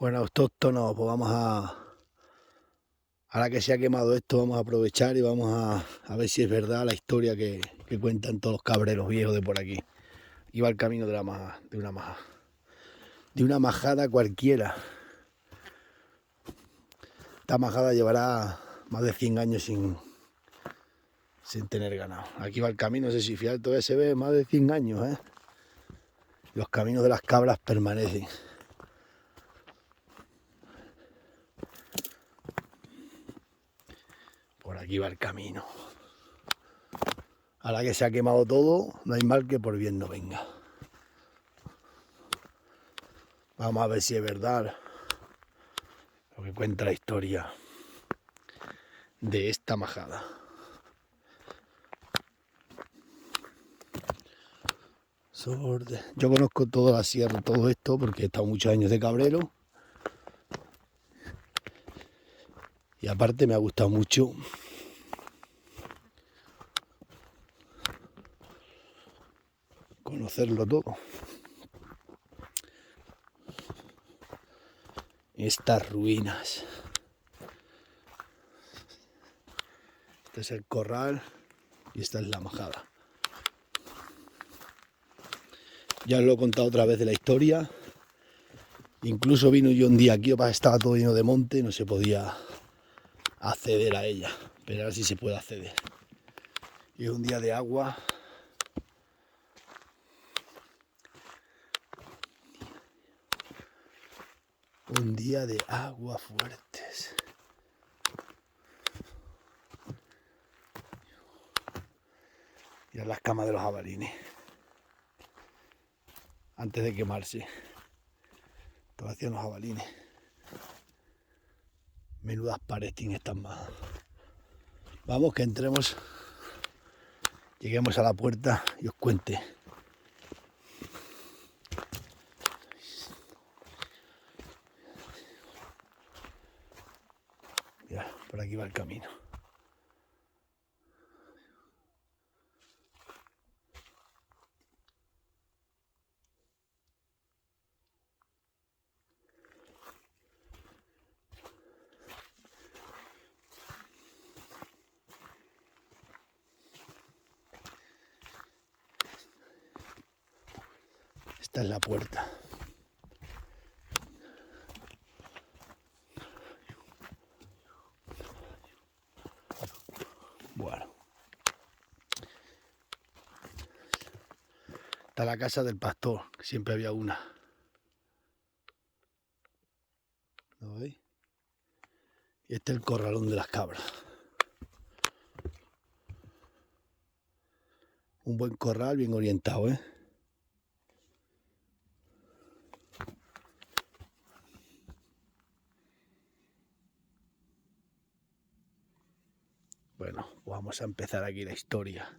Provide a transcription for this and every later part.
Bueno, autóctonos, pues ahora que se ha quemado esto, vamos a aprovechar y vamos a ver si es verdad la historia que cuentan todos los cabreros viejos de por aquí. Iba al camino de una majada cualquiera. Esta majada llevará más de 100 años sin tener ganado. Aquí va el camino, no sé si fiel todavía se ve, más de 100 años, ¿eh? Los caminos de las cabras permanecen. Por aquí va el camino. Ahora que se ha quemado todo, no hay mal que por bien no venga. Vamos a ver si es verdad lo que cuenta la historia de esta majada. Yo conozco toda la sierra, todo esto, porque he estado muchos años de cabrero. Y aparte me ha gustado mucho conocerlo todo. Estas ruinas. Este es el corral y esta es la majada. Ya os lo he contado otra vez de la historia. Incluso vino yo un día aquí, estaba todo lleno de monte y no se podía acceder a ella. Pero ahora sí se puede acceder. Y es un día de agua. Un día de agua fuertes. Mirad las camas de los jabalines. Antes de quemarse. Esto lo hacían los jabalines. Menudas paredes tienen estas más. Vamos que entremos. Lleguemos a la puerta y os cuente. Mirad, por aquí va el camino. Esta es la puerta. Bueno. Está la casa del pastor, que siempre había una. ¿Lo veis? Y este es el corralón de las cabras. Un buen corral bien orientado, ¿eh? Bueno, pues vamos a empezar aquí la historia.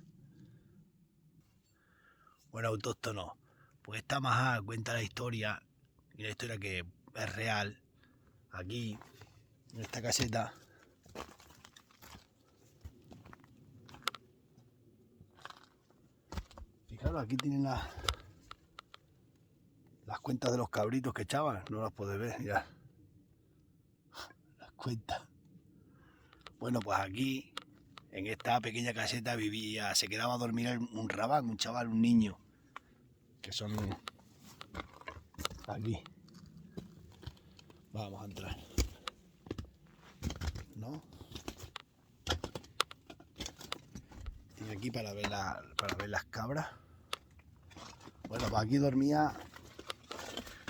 Bueno, autóctono, pues esta majada cuenta la historia, y la historia que es real, aquí, en esta caseta. Fijaros, aquí tienen las cuentas de los cabritos que echaban, no las podéis ver, mirad. Las cuentas. Bueno, pues aquí, en esta pequeña caseta se quedaba a dormir un rabán, un chaval, un niño, que son aquí. Vamos a entrar. ¿No? Tiene aquí para ver las cabras. Bueno, pues aquí dormía.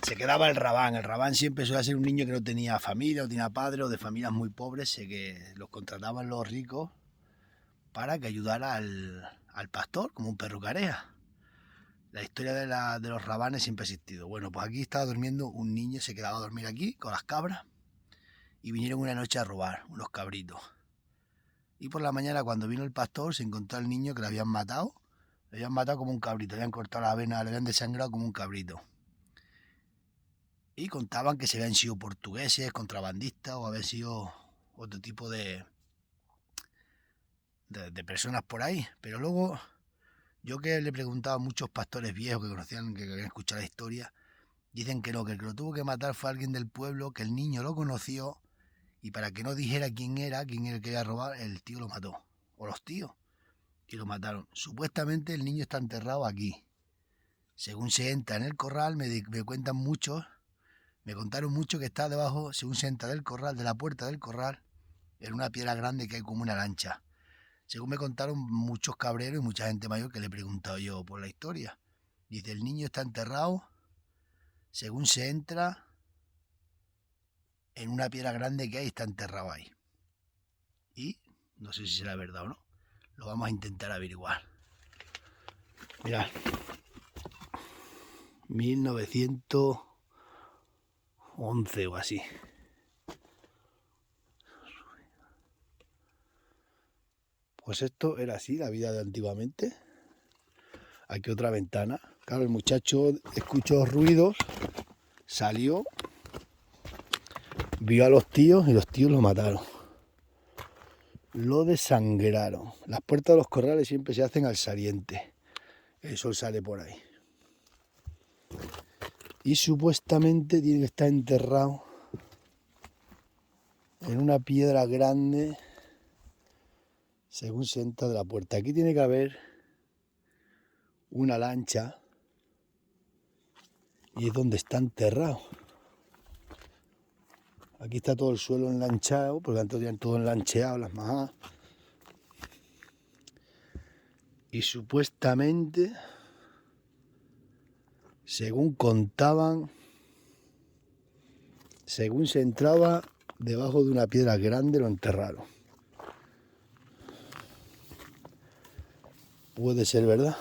Se quedaba el rabán. El rabán siempre suele ser un niño que no tenía familia, o tenía padre, o de familias muy pobres, que los contrataban los ricos para que ayudara al pastor, como un perro carea. La historia de los rabanes siempre ha existido. Bueno, pues aquí estaba durmiendo un niño, se quedaba a dormir aquí con las cabras y vinieron una noche a robar unos cabritos. Y por la mañana, cuando vino el pastor, se encontró al niño que lo habían matado. Lo habían matado como un cabrito, le habían cortado la vena, le habían desangrado como un cabrito. Y contaban que se habían sido portugueses, contrabandistas o habían sido otro tipo de personas por ahí. Pero luego, yo que le preguntaba a muchos pastores viejos que conocían, que habían escuchado la historia, Dicen que no, que el que lo tuvo que matar fue alguien del pueblo, que el niño lo conoció y para que no dijera quién era el que quería robar, el tío lo mató. O los tíos. Y lo mataron. Supuestamente el niño está enterrado aquí. Según se entra en el corral, me cuentan muchos, me contaron mucho que está debajo, según se entra del corral, de la puerta del corral, en una piedra grande que hay como una lancha. Según me contaron muchos cabreros y mucha gente mayor que le he preguntado yo por la historia. Dice, el niño está enterrado, según se entra, en una piedra grande que hay, está enterrado ahí. Y no sé si será verdad o no. Lo vamos a intentar averiguar. Mirad. 1911 o así. Pues esto era así, la vida de antiguamente. Aquí otra ventana. Claro, el muchacho escuchó ruidos, salió, vio a los tíos y los tíos lo mataron. Lo desangraron. Las puertas de los corrales siempre se hacen al saliente. El sol sale por ahí. Y supuestamente tiene que estar enterrado en una piedra grande, según se entra de la puerta. Aquí tiene que haber una lancha y es donde está enterrado. Aquí está todo el suelo enlanchado, porque antes tenían todo enlancheado, las majas. Y supuestamente, según contaban, según se entraba debajo de una piedra grande, lo enterraron. Puede ser verdad.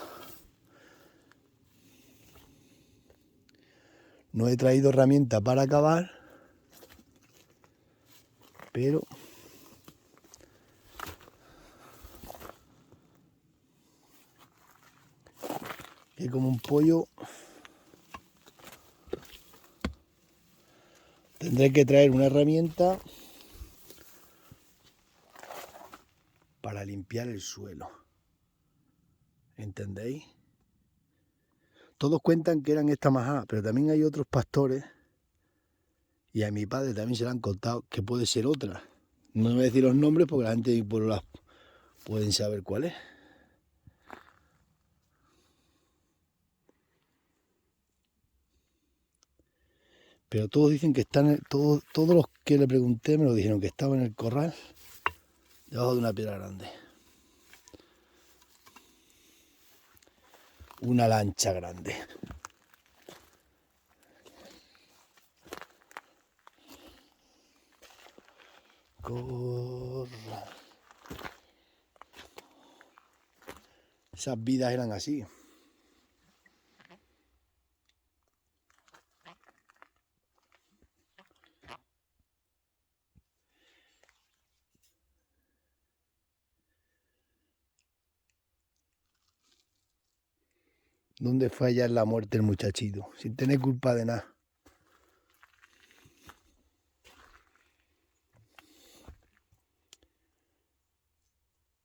No he traído herramienta para cavar, pero que como un pollo tendré que traer una herramienta para limpiar el suelo. ¿Entendéis? Todos cuentan que eran esta majá, pero también hay otros pastores, y a mi padre también se le han contado que puede ser otra. No voy a decir los nombres porque la gente de mi pueblo las pueden saber cuál es. Pero todos dicen que están, todos los que le pregunté me lo dijeron, que estaba en el corral, debajo de una piedra grande. Una lancha grande. Corral. Esas vidas eran así. ¿Dónde fue allá la muerte del muchachito? Sin tener culpa de nada.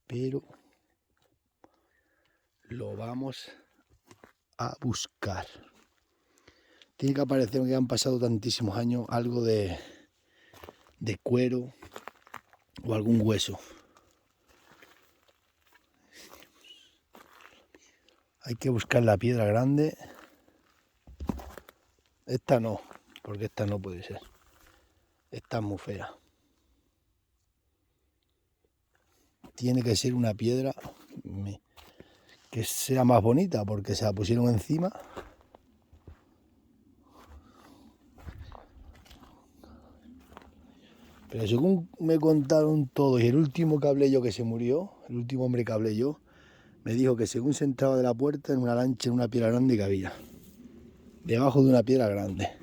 Pero lo vamos a buscar. Tiene que aparecer, que han pasado tantísimos años, algo de cuero o algún hueso. Hay que buscar la piedra grande. Esta no, porque esta no puede ser. Esta es muy fea. Tiene que ser una piedra que sea más bonita, porque se la pusieron encima. Pero según me contaron todos, y el último que hablé yo que se murió, el último hombre que hablé yo, me dijo que según se entraba de la puerta en una lancha, en una piedra grande que había. Debajo de una piedra grande.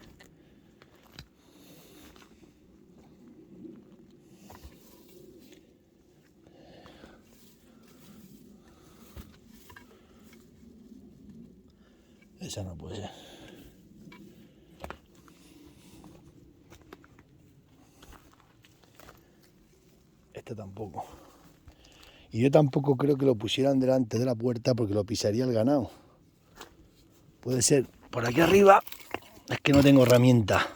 Esa no puede ser. Esta tampoco. Y yo tampoco creo que lo pusieran delante de la puerta porque lo pisaría el ganado. Puede ser por aquí arriba. Es que no tengo herramienta.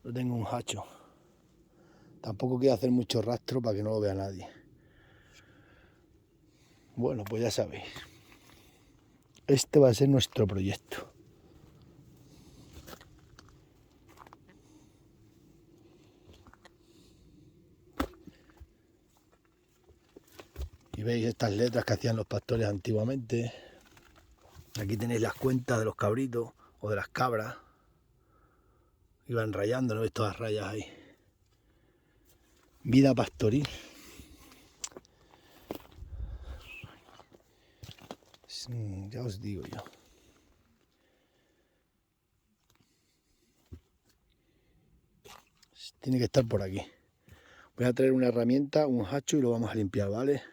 No tengo un hacho. Tampoco quiero hacer mucho rastro para que no lo vea nadie. Bueno, pues ya sabéis. Este va a ser nuestro proyecto. Y veis estas letras que hacían los pastores antiguamente. Aquí tenéis las cuentas de los cabritos o de las cabras. Iban rayando, ¿no veis todas las rayas ahí? Vida pastoril. Ya os digo yo. Tiene que estar por aquí. Voy a traer una herramienta, un hacho y lo vamos a limpiar, ¿vale?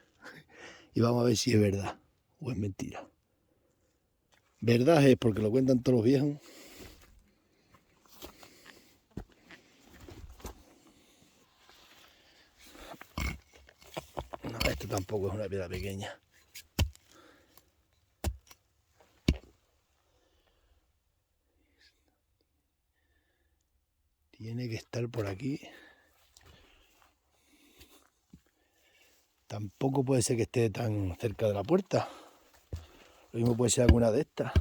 Y vamos a ver si es verdad o es mentira. Verdad es porque lo cuentan todos los viejos. No, esto tampoco es una piedra pequeña. Tiene que estar por aquí. Tampoco puede ser que esté tan cerca de la puerta. Lo mismo puede ser alguna de estas.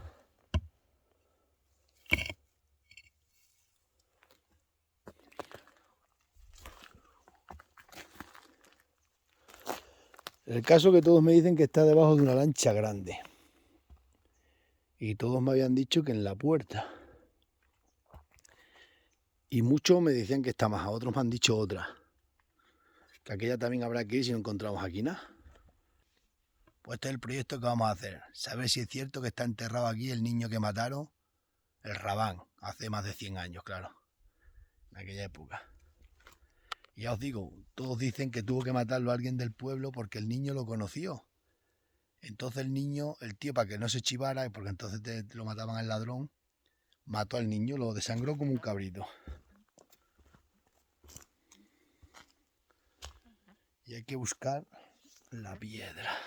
El caso que todos me dicen que está debajo de una lancha grande. Y todos me habían dicho que en la puerta. Y muchos me decían que está más, a otros me han dicho otra. Que aquella también habrá que ir si no encontramos aquí nada. Pues este es el proyecto que vamos a hacer. Saber si es cierto que está enterrado aquí el niño que mataron, el Rabán, hace más de 100 años, claro. En aquella época. Y ya os digo, todos dicen que tuvo que matarlo a alguien del pueblo porque el niño lo conoció. Entonces el niño, el tío, para que no se chivara, porque entonces te lo mataban al ladrón, mató al niño, lo desangró como un cabrito. Y hay que buscar la piedra.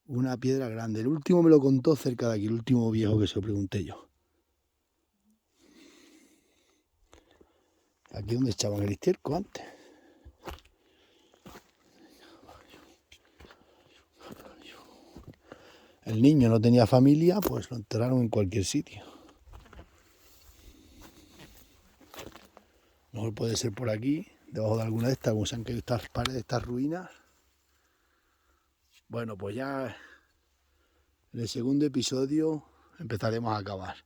Una piedra grande. El último me lo contó cerca de aquí, el último viejo que se lo pregunté yo. Aquí donde echaban el estiércol antes. El niño no tenía familia, pues lo enterraron en cualquier sitio. Mejor puede ser por aquí, debajo de alguna de estas, como se han caído estas paredes, estas ruinas. Bueno, pues ya en el segundo episodio empezaremos a acabar.